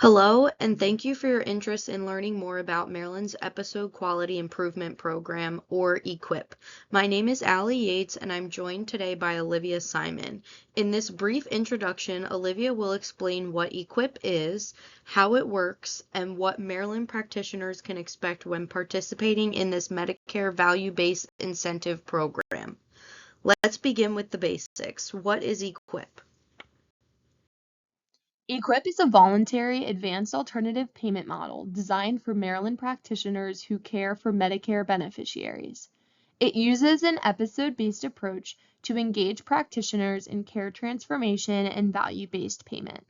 Hello, and thank you for your interest in learning more about Maryland's Episode Quality Improvement Program, or EQIP. My name is Allie Yates, and I'm joined today by Olivia Simon. In this brief introduction, Olivia will explain what EQIP is, how it works, and what Maryland practitioners can expect when participating in this Medicare value-based incentive program. Let's begin with the basics. What is EQIP? EQIP is a voluntary advanced alternative payment model designed for Maryland practitioners who care for Medicare beneficiaries. It uses an episode-based approach to engage practitioners in care transformation and value-based payment.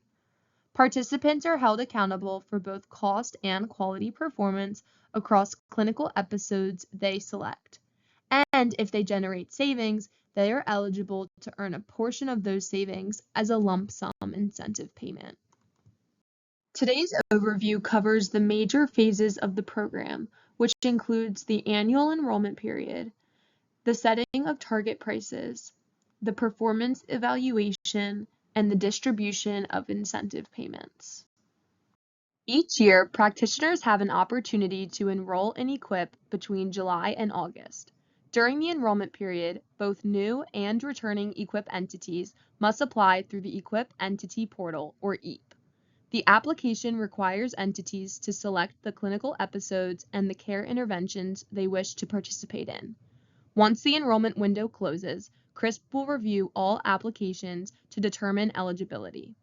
Participants are held accountable for both cost and quality performance across clinical episodes they select. And if they generate savings, they are eligible to earn a portion of those savings as a lump sum incentive payment. Today's overview covers the major phases of the program, which includes the annual enrollment period, the setting of target prices, the performance evaluation, and the distribution of incentive payments. Each year, practitioners have an opportunity to enroll in EQIP between July and August. During the enrollment period, both new and returning EQIP entities must apply through the EQIP Entity Portal, or EAP. The application requires entities to select the clinical episodes and the care interventions they wish to participate in. Once the enrollment window closes, CRISP will review all applications to determine eligibility.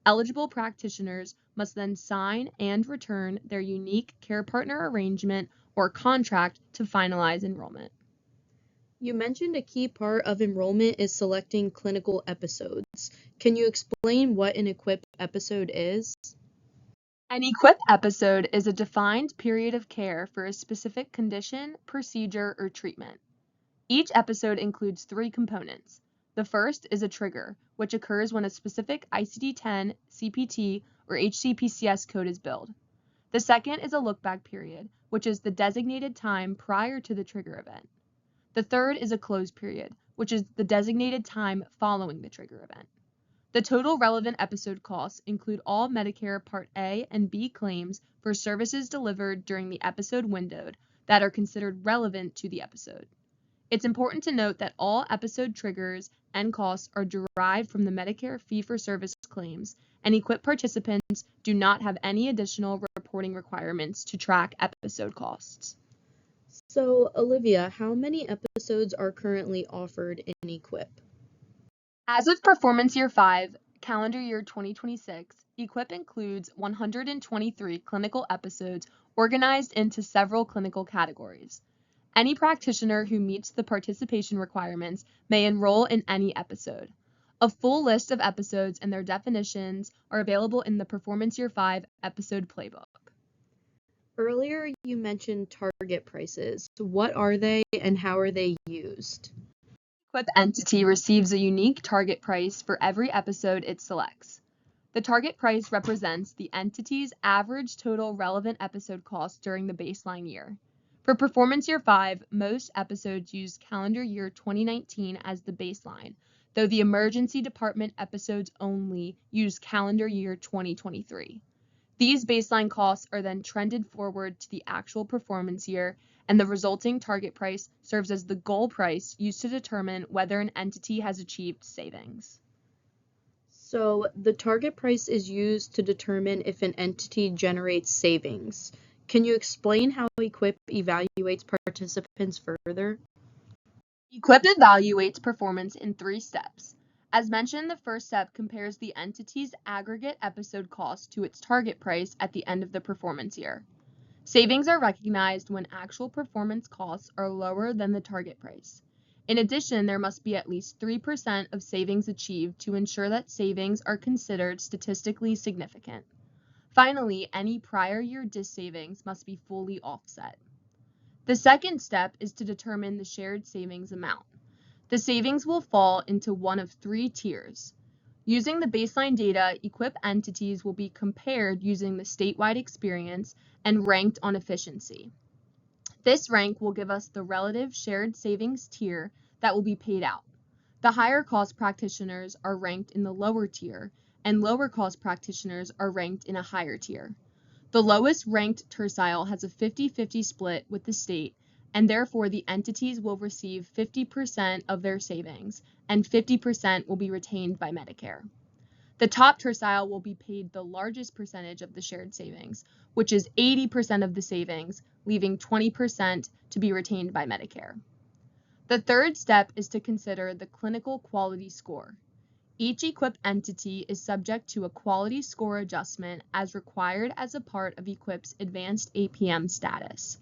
Eligible practitioners must then sign and return their unique care partner arrangement or contract to finalize enrollment. You mentioned a key part of enrollment is selecting clinical episodes. Can you explain what an EQIP episode is? An EQIP episode is a defined period of care for a specific condition, procedure, or treatment. Each episode includes three components. The first is a trigger, which occurs when a specific ICD-10, CPT, or HCPCS code is billed. The second is a look-back period, which is the designated time prior to the trigger event. The third is a close period, which is the designated time following the trigger event. The total relevant episode costs include all Medicare Part A and B claims for services delivered during the episode window that are considered relevant to the episode. It's important to note that all episode triggers and costs are derived from the Medicare fee-for-service claims, and EQIP participants do not have any additional reporting requirements to track episode costs. So, Olivia, how many episodes are currently offered in EQIP? As of Performance Year 5, calendar year 2026, EQIP includes 123 clinical episodes organized into several clinical categories. Any practitioner who meets the participation requirements may enroll in any episode. A full list of episodes and their definitions are available in the Performance Year 5 episode playbook. Earlier, you mentioned target prices. What are they and how are they used? EQIP entity receives a unique target price for every episode it selects. The target price represents the entity's average total relevant episode cost during the baseline year. For Performance Year 5, most episodes use calendar year 2019 as the baseline, though the emergency department episodes only use calendar year 2023. These baseline costs are then trended forward to the actual performance year, and the resulting target price serves as the goal price used to determine whether an entity has achieved savings. So, the target price is used to determine if an entity generates savings. Can you explain how EQIP evaluates participants further? EQIP evaluates performance in 3 steps. As mentioned, the first step compares the entity's aggregate episode cost to its target price at the end of the performance year. Savings are recognized when actual performance costs are lower than the target price. In addition, there must be at least 3% of savings achieved to ensure that savings are considered statistically significant. Finally, any prior year savings must be fully offset. The second step is to determine the shared savings amount. The savings will fall into one of 3 tiers. Using the baseline data, EQIP entities will be compared using the statewide experience and ranked on efficiency. This rank will give us the relative shared savings tier that will be paid out. The higher cost practitioners are ranked in the lower tier, and lower cost practitioners are ranked in a higher tier. The lowest ranked tercile has a 50-50 split with the state, and therefore the entities will receive 50% of their savings, and 50% will be retained by Medicare. The top tercile will be paid the largest percentage of the shared savings, which is 80% of the savings, leaving 20% to be retained by Medicare. The third step is to consider the clinical quality score. Each EQIP entity is subject to a quality score adjustment as required as a part of EQIP's advanced APM status.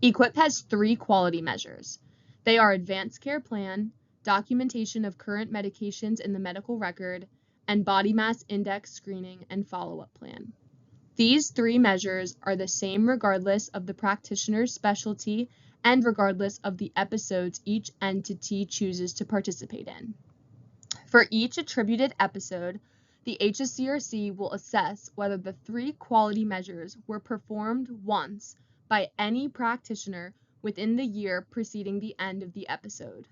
EQIP has 3 quality measures. They are Advanced Care Plan, documentation of current medications in the medical record, and Body Mass Index screening and follow-up plan. These 3 measures are the same regardless of the practitioner's specialty and regardless of the episodes each entity chooses to participate in. For each attributed episode, the HSCRC will assess whether the 3 quality measures were performed once by any practitioner within the year preceding the end of the episode.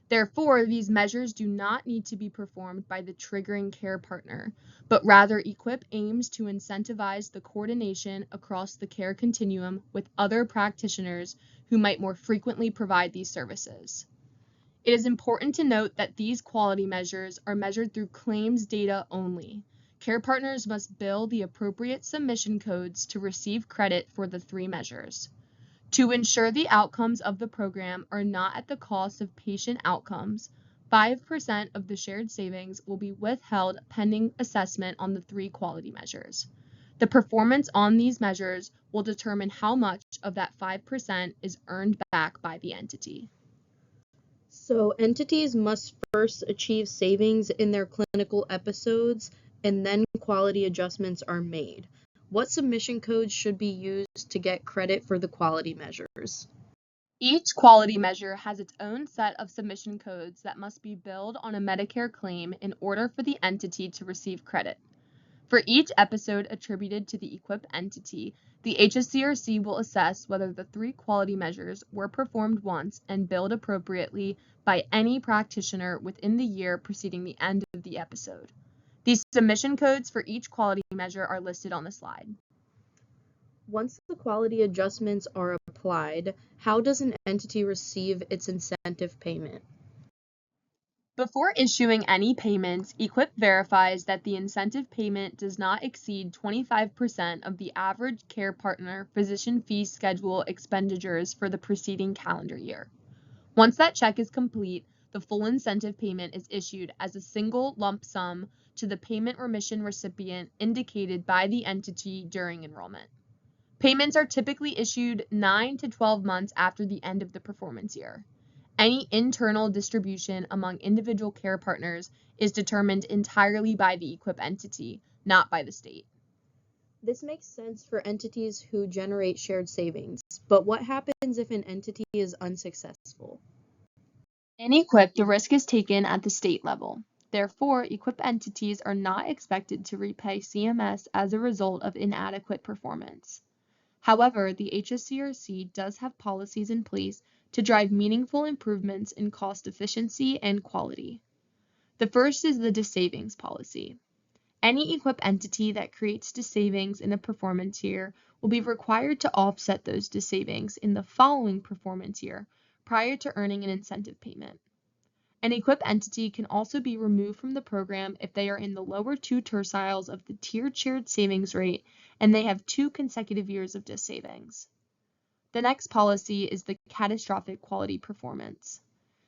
Therefore, these measures do not need to be performed by the triggering care partner, but rather EQIP aims to incentivize the coordination across the care continuum with other practitioners who might more frequently provide these services. It is important to note that these quality measures are measured through claims data only. Care partners must bill the appropriate submission codes to receive credit for the 3 measures. To ensure the outcomes of the program are not at the cost of patient outcomes, 5% of the shared savings will be withheld pending assessment on the 3 quality measures. The performance on these measures will determine how much of that 5% is earned back by the entity. So entities must first achieve savings in their clinical episodes, and then quality adjustments are made. What submission codes should be used to get credit for the quality measures? Each quality measure has its own set of submission codes that must be billed on a Medicare claim in order for the entity to receive credit. For each episode attributed to the EQIP entity, the HSCRC will assess whether the 3 quality measures were performed once and billed appropriately by any practitioner within the year preceding the end of the episode. These submission codes for each quality measure are listed on the slide. Once the quality adjustments are applied, how does an entity receive its incentive payment? Before issuing any payments, EQIP verifies that the incentive payment does not exceed 25% of the average care partner physician fee schedule expenditures for the preceding calendar year. Once that check is complete, the full incentive payment is issued as a single lump sum to the payment remission recipient indicated by the entity during enrollment. Payments are typically issued 9 to 12 months after the end of the performance year. Any internal distribution among individual care partners is determined entirely by the EQIP entity, not by the state. This makes sense for entities who generate shared savings, but what happens if an entity is unsuccessful? In EQIP, the risk is taken at the state level. Therefore, EQIP entities are not expected to repay CMS as a result of inadequate performance. However, the HSCRC does have policies in place to drive meaningful improvements in cost efficiency and quality. The first is the savings policy. Any EQIP entity that creates savings in a performance year will be required to offset those savings in the following performance year prior to earning an incentive payment. An EQIP entity can also be removed from the program if they are in the lower 2 terciles of the tiered shared savings rate and they have 2 consecutive years of savings. The next policy is the catastrophic quality performance.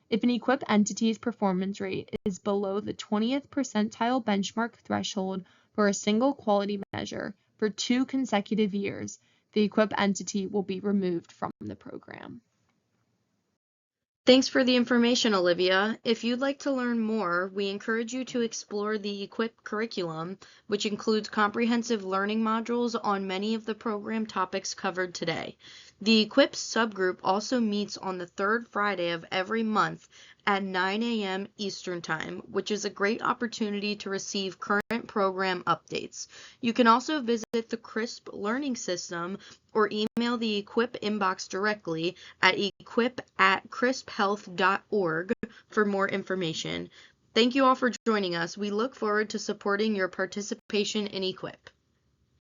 If an EQIP entity's performance rate is below the 20th percentile benchmark threshold for a single quality measure for 2 consecutive years, the EQIP entity will be removed from the program. Thanks for the information, Olivia. If you'd like to learn more, we encourage you to explore the EQIP curriculum, which includes comprehensive learning modules on many of the program topics covered today. The EQIP subgroup also meets on the 3rd Friday of every month at 9 a.m. Eastern Time, which is a great opportunity to receive current program updates. You can also visit the CRISP Learning System or email the EQIP inbox directly at equip@crisphealth.org for more information. Thank you all for joining us. We look forward to supporting your participation in EQIP.